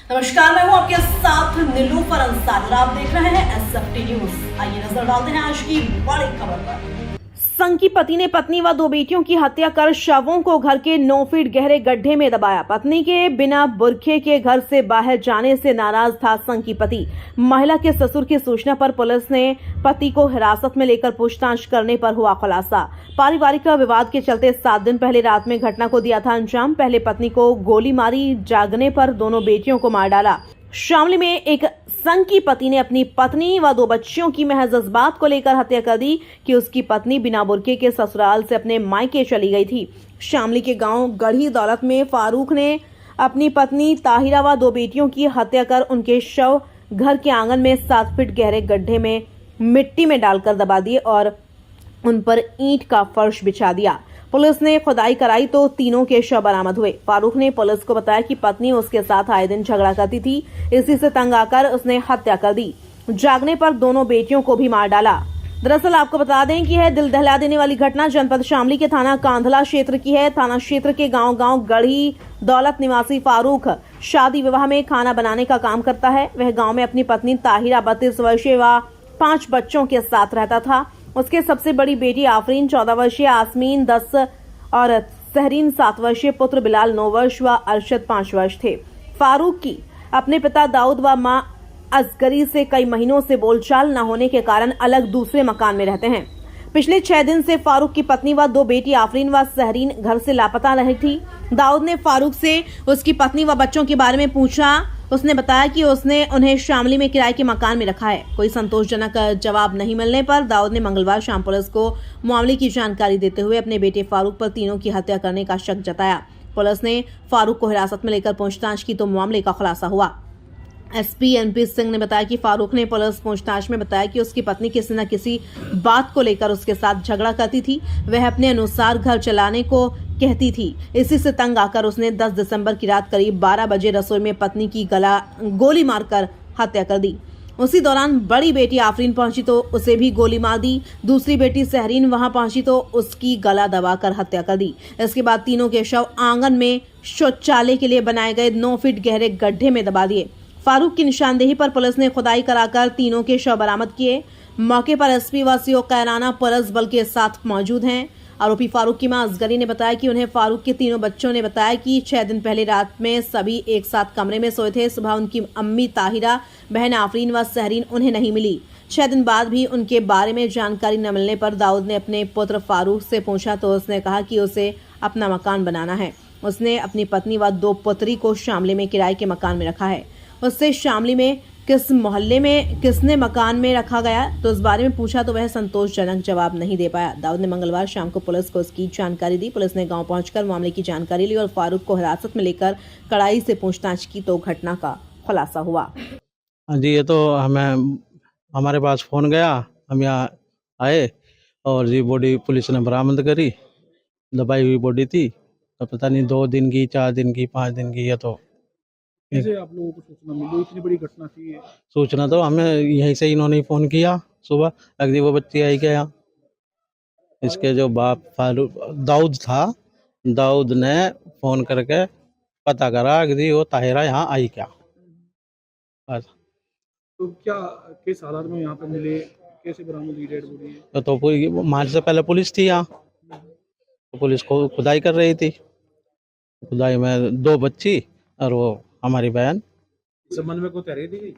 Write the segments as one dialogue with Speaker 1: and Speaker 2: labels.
Speaker 1: नमस्कार, मैं हूं आपके साथ नीलूफर अंसारी और आप देख रहे हैं एसएफटी न्यूज। आइए नजर डालते हैं आज की बड़ी खबर पर। संघ की पति ने पत्नी व दो बेटियों की हत्या कर शवों को घर के 9 फीट गहरे गड्ढे में दबाया। पत्नी के बिना बुरखे के घर से बाहर जाने से नाराज था संघ की पति। महिला के ससुर की सूचना पर पुलिस ने पति को हिरासत में लेकर पूछताछ करने पर हुआ खुलासा। पारिवारिक विवाद के चलते 7 दिन पहले रात में घटना को दिया था अंजाम। पहले पत्नी को गोली मारी, जागने पर दोनों बेटियों को मार डाला। शामली में एक संघ की पति ने अपनी पत्नी व 2 बच्चियों की महज इस बात को लेकर हत्या कर दी कि उसकी पत्नी बिना बुरके के ससुराल से अपने मायके चली गई थी। शामली के गांव गढ़ी दौलत में फारूक ने अपनी पत्नी ताहिरा व 2 बेटियों की हत्या कर उनके शव घर के आंगन में 7 फीट गहरे गड्ढे में मिट्टी में डालकर दबा दिए और उन पर ईंट का फर्श बिछा दिया। पुलिस ने खुदाई कराई तो तीनों के शव बरामद हुए। फारूक ने पुलिस को बताया कि पत्नी उसके साथ आए दिन झगड़ा करती थी, इसी से तंग आकर उसने हत्या कर दी। जागने पर दोनों बेटियों को भी मार डाला। दरअसल आपको बता दें कि यह दिल दहला देने वाली घटना जनपद शामली के थाना कांधला क्षेत्र की है। थाना क्षेत्र के गांव गढ़ी दौलत निवासी फारूक शादी विवाह में खाना बनाने का काम करता है। वह गाँव में अपनी पत्नी ताहिरा 32 वर्षीय व 5 बच्चों के साथ रहता था। उसके सबसे बड़ी बेटी आफरीन 14 वर्षीय, आसमीन 10 और सहरीन 7 वर्षीय, पुत्र बिलाल 9 वर्ष व अरशद 5 वर्ष थे। फारूक की अपने पिता दाऊद व मां असगरी से कई महीनों से बोलचाल न होने के कारण अलग दूसरे मकान में रहते हैं। पिछले 6 दिन से फारूक की पत्नी व 2 बेटी आफरीन व सहरीन घर से लापता रही थी। दाऊद ने फारूक से उसकी पत्नी व बच्चों के बारे में पूछा। उसने बताया कि उसने उन्हें शामली में किराए के मकान में रखा है। कोई संतोषजनक जवाब नहीं मिलने पर दाऊद ने मंगलवार शाम पुलिस को मामले की जानकारी देते हुए अपने बेटे फारूक पर तीनों की हत्या करने का शक जताया। पुलिस ने फारूक को हिरासत में लेकर पूछताछ की तो मामले का खुलासा हुआ। एसपी एनपी सिंह ने बताया कि फारूक ने पुलिस पूछताछ में बताया कि उसकी पत्नी किसी न किसी बात को लेकर उसके साथ झगड़ा करती थी। वह अपने अनुसार घर चलाने को कहती थी। इसी से तंग आकर उसने 10 दिसंबर की रात करीब 12 बजे रसोई में पत्नी की गोली मारकर हत्या कर दी। उसी दौरान बड़ी बेटी आफरीन पहुंची तो उसे भी गोली मार दी। दूसरी बेटी सहरीन वहां पहुंची तो उसकी गला दबाकर हत्या कर दी। इसके बाद तीनों के शव आंगन में शौचालय के लिए बनाए गए 9 फीट गहरे गड्ढे में दबा दिए। फारूक की निशानदेही पर पुलिस ने खुदाई कराकर तीनों के शव बरामद किए। मौके पर एसपी व सीओ कैराना पुलिस बल के साथ मौजूद हैं। आरोपी फारूक की मां असगरी ने बताया कि उन्हें फारूक के तीनों बच्चों ने बताया कि 6 दिन पहले रात में सभी एक साथ कमरे में सोए थे। सुबह उनकी अम्मी ताहिरा, बहन आफरीन व सहरीन उन्हें नहीं मिली। 6 दिन बाद भी उनके बारे में जानकारी न मिलने पर दाऊद ने अपने पुत्र फारूक से पूछा तो उसने कहा कि उसे अपना मकान बनाना है। उसने अपनी पत्नी व 2 पुत्री को शामली में किराए के मकान में रखा है। उससे शामली में किस मोहल्ले में किसने मकान में रखा गया तो इस बारे में पूछा तो वह संतोषजनक जवाब नहीं दे पाया। दाऊद ने मंगलवार शाम को पुलिस को इसकी जानकारी दी। पुलिस ने गांव पहुंचकर मामले की जानकारी ली और फारूक को हिरासत में लेकर कड़ाई से पूछताछ की तो घटना का खुलासा हुआ।
Speaker 2: हाँ जी, ये तो हमारे पास फ़ोन गया, हम यहाँ आए और ये बॉडी पुलिस ने बरामद करी। दबाई हुई बॉडी थी, तो पता नहीं 2 दिन की, 4 दिन की, 5 दिन की। ये तो
Speaker 3: कैसे आप लोगों को सूचना मिली? इतनी बड़ी घटना थी ये।
Speaker 2: सूचना तो हमें यहीं से इन्होंने फ़ोन किया सुबह, लगती वो बच्ची आई क्या यहाँ। इसके जो बाप फारूक दाऊद था, दाऊद ने फ़ोन करके पता करा कि वो ताहिरा यहाँ आई क्या। बस।
Speaker 3: तो क्या किस हालात में यहाँ पे मिले, कैसे बरामद हुई डेड बॉडी है?
Speaker 2: तो पूरी मार्च से पहले पुलिस थी यहाँ, तो पुलिस को खुदाई कर रही थी। खुदाई में 2 बच्ची और वो हमारी बहन।
Speaker 3: इस संबंध में कोई तहरीर दी गई?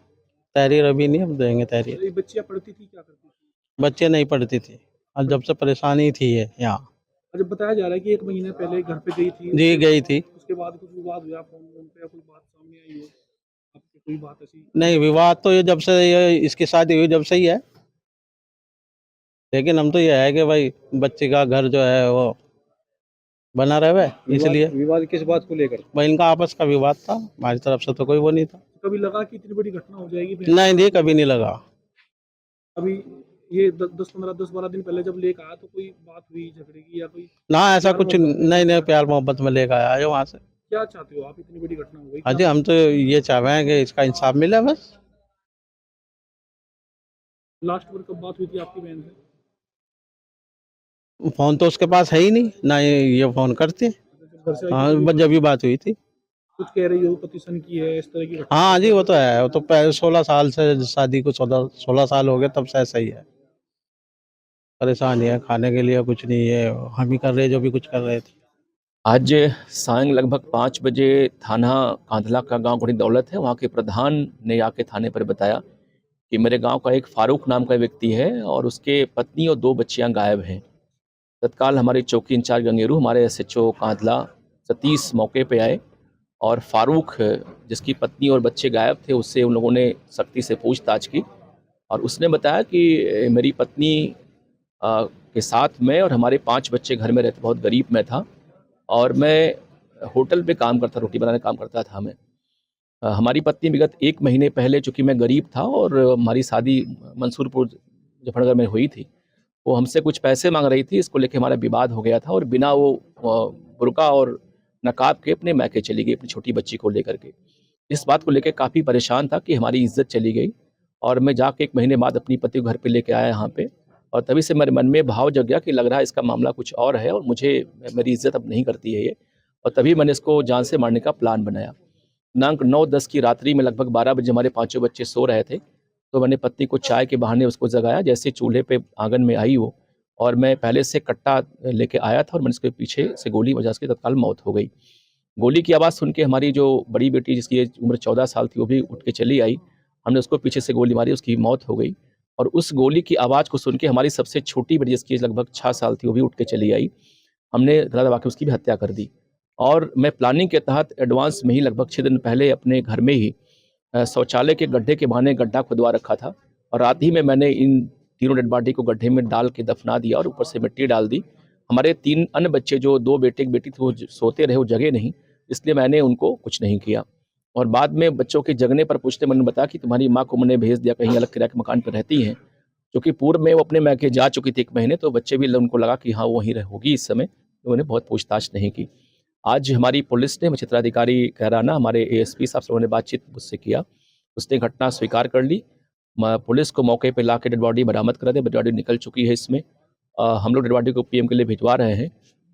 Speaker 2: तहरीर अभी नहीं हम देंगे तहरीर।
Speaker 3: ये बच्चियाँ पढ़ती थी, क्या करती थी?
Speaker 2: बच्चे नहीं पढ़ती थी और जब से परेशानी थी ये यहाँ।
Speaker 3: अच्छा, बताया जा रहा है कि 1 महीने पहले घर पे गई थी।
Speaker 2: जी गई थी।
Speaker 3: उसके बाद कुछ विवाद हुआ फोन पे, या कोई बात सामने आई हो आपकी, कोई बात ऐसी?
Speaker 2: नहीं, विवाद तो ये जब से ये इसकी शादी हुई जब से ही है, लेकिन हम तो ये है कि भाई बच्चे का घर जो है वो बना रहे, इसलिए।
Speaker 3: विवाद किस बात को लेकर?
Speaker 2: भाई इनका आपस का विवाद था, हमारी तरफ से तो कोई वो नहीं था।
Speaker 3: कभी लगा कि इतनी बड़ी घटना हो जाएगी?
Speaker 2: नहीं जी, कभी नहीं लगा।
Speaker 3: अभी ये 10-12 दिन पहले जब लेकर आया तो कोई बात हुई झगड़े की, या कोई?
Speaker 2: ना ऐसा कुछ नहीं, प्यार मोहब्बत में लेकर आया है वहाँ से।
Speaker 3: क्या चाहते हो आप? इतनी बड़ी घटना हो गई,
Speaker 2: हाँ जी, हम तो ये चाह रहे हैं कि इसका इंसाफ मिले बस।
Speaker 3: लास्ट बार कब बात हुई थी आपकी बहन से?
Speaker 2: फोन तो उसके पास है ही नहीं, ना ये फोन करते।
Speaker 3: जब घर से आई
Speaker 2: हाँ, बस जब भी बात हुई थी।
Speaker 3: कुछ कह रही हो पति सन की है, इस तरह की घटना?
Speaker 2: हाँ जी, वो तो है। वो तो 16 साल से शादी को 16 साल हो गए, तब से ऐसा ही है। परेशान ही है, खाने के लिए कुछ नहीं है, हम ही कर रहे जो भी कुछ कर रहे थे।
Speaker 4: आज सायं लगभग 5 बजे थाना कांधला का गांव बड़ी दौलत है, वहाँ के प्रधान ने आके थाने पर बताया कि मेरे गांव का एक फारूक नाम का व्यक्ति है और उसके पत्नी और 2 बच्चियां गायब हैं। तत्काल हमारे चौकी इंचार्ज गंगेरू, हमारे एसएचओ कांधला सतीश मौके पे आए और फारूक, जिसकी पत्नी और बच्चे गायब थे, उससे उन लोगों ने सख्ती से पूछताछ की और उसने बताया कि मेरी पत्नी के साथ मैं और हमारे 5 बच्चे घर में रहते, बहुत गरीब मैं था और मैं होटल पे काम करता, रोटी बनाने का काम करता था मैं। हमारी पत्नी विगत 1 महीने पहले, चूँकि मैं गरीब था और हमारी शादी मंसूरपुर जफरनगर में हुई थी, वो हमसे कुछ पैसे माँग रही थी, इसको लेके हमारा विवाद हो गया था और बिना वो बुर्का और नकाब के अपने मैके चली गई अपनी छोटी बच्ची को लेकर के। इस बात को लेके काफ़ी परेशान था कि हमारी इज़्ज़त चली गई और मैं जाके 1 महीने बाद अपनी पति को घर पे लेके आया यहाँ पे और तभी से मेरे मन में भाव जग गया कि लग रहा है इसका मामला कुछ और है और मुझे, मेरी इज़्ज़त अब नहीं करती है ये, और तभी मैंने इसको जान से मारने का प्लान बनाया। दिनांक 9-10 की रात्रि में लगभग 12 बजे हमारे पाँचों बच्चे सो रहे थे, तो मैंने पत्नी को चाय के बहाने उसको जगाया। जैसे चूल्हे पे आंगन में आई वो, और मैं पहले से कट्टा लेके आया था और मैंने उसके पीछे से गोली बजा, उसकी तत्काल मौत हो गई। गोली की आवाज़ सुन के हमारी जो बड़ी बेटी, जिसकी उम्र 14 साल थी, वो भी उठ के चली आई। हमने उसको पीछे से गोली मारी, उसकी मौत हो गई। और उस गोली की आवाज़ को सुन के हमारी सबसे छोटी बेटी, जिसकी लगभग 6 साल थी, वो भी उठ के चली आई। हमने गला दबा के उसकी भी हत्या कर दी। और मैं प्लानिंग के तहत एडवांस में ही लगभग 6 दिन पहले अपने घर में ही शौचालय के गड्ढे के बहाने गड्ढा खुदवा रखा था और रात ही में मैंने इन तीनों डेड बॉडी को गड्ढे में डाल के दफना दिया और ऊपर से मिट्टी डाल दी। हमारे 3 अन्य बच्चे, जो 2 बेटे एक बेटी थे, वो सोते रहे, वो जगे नहीं, इसलिए मैंने उनको कुछ नहीं किया। और बाद में बच्चों के जगने पर पूछते मैंने बताया कि तुम्हारी माँ को मैंने भेज दिया, कहीं अलग किराए के मकान पर रहती हैं, क्योंकि पूर्व में वो अपने मैके जा चुकी थी 1 महीने, तो बच्चे भी, उनको लगा कि हाँ वो वहीं होगी इस समय, तो उन्होंने बहुत पूछताछ नहीं की। आज हमारी पुलिस ने, क्षेत्राधिकारी कहराना, हमारे एएसपी साहब से उन्होंने बातचीत मुझसे किया, उसने घटना स्वीकार कर ली। पुलिस को मौके पे ला के डेड बॉडी बरामद करा दी, डेड बॉडी निकल चुकी है इसमें। हम लोग डेड बॉडी को पीएम के लिए भिजवा रहे हैं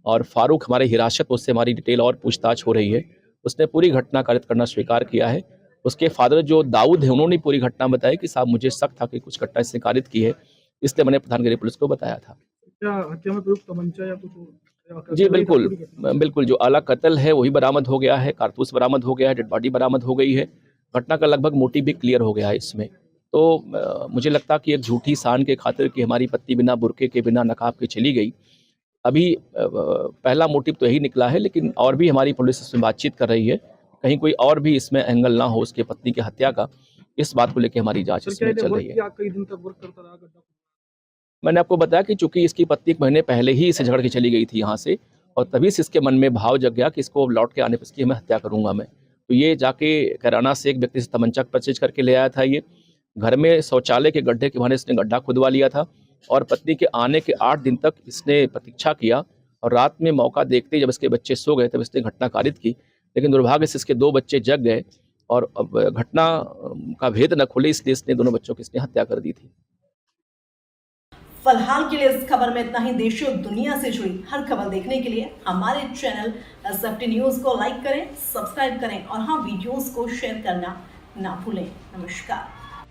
Speaker 4: और फारूक हमारे हिरासत, उससे हमारी डिटेल और पूछताछ हो रही है। उसने पूरी घटना कारित करना स्वीकार किया है। उसके फादर जो दाऊद है, उन्होंने पूरी घटना बताई कि साहब मुझे शक था कि कुछ घटना इसने कारित की है, इसलिए मैंने प्रधानगिरी पुलिस को बताया था।
Speaker 3: क्या हत्या में प्रयुक्त तमंचा या कुछ और?
Speaker 4: जी बिल्कुल, बिल्कुल, जो आला कत्ल है वही बरामद हो गया है, कारतूस बरामद हो गया है, डेड बॉडी बरामद हो गई है। घटना का लगभग मोटिव भी क्लियर हो गया है इसमें। तो मुझे लगता कि एक झूठी शान के खातिर कि हमारी पत्नी बिना बुर्के के, बिना नकाब के चली गई, अभी पहला मोटिव तो यही निकला है, लेकिन और भी हमारी पुलिस इसमें बातचीत कर रही है, कहीं कोई और भी इसमें एंगल ना हो उसके पत्नी की हत्या का, इस बात को लेकर हमारी जांच इसमें चल रही है।
Speaker 3: कई दिन तक वर्क करता रहा गड्ढा?
Speaker 4: मैंने आपको बताया कि चूंकि इसकी पत्नी 1 महीने पहले ही इसे झगड़ के चली गई थी यहाँ से, और तभी से इसके मन में भाव जग गया कि इसको लौट के आने पर इसकी मैं हत्या करूंगा मैं। तो ये जाके कैराना से एक व्यक्ति से तमंचा परचेज करके ले आया था। ये घर में शौचालय के गड्ढे के बहाने इसने गड्ढा खुदवा लिया था और पत्नी के आने के 8 दिन तक इसने प्रतीक्षा किया और रात में मौका देखते जब इसके बच्चे सो गए तब इसने घटना कारित की, लेकिन दुर्भाग्य से इसके 2 बच्चे जग गए और अब घटना का भेद न खुले, इसलिए इसने दोनों बच्चों की इसने हत्या कर दी थी।
Speaker 1: फिलहाल के लिए इस खबर में इतना ही। देश और दुनिया से जुड़ी हर खबर देखने के लिए हमारे चैनल एसएफटी न्यूज को लाइक करें, सब्सक्राइब करें और हाँ, वीडियोस को शेयर करना ना भूलें। नमस्कार।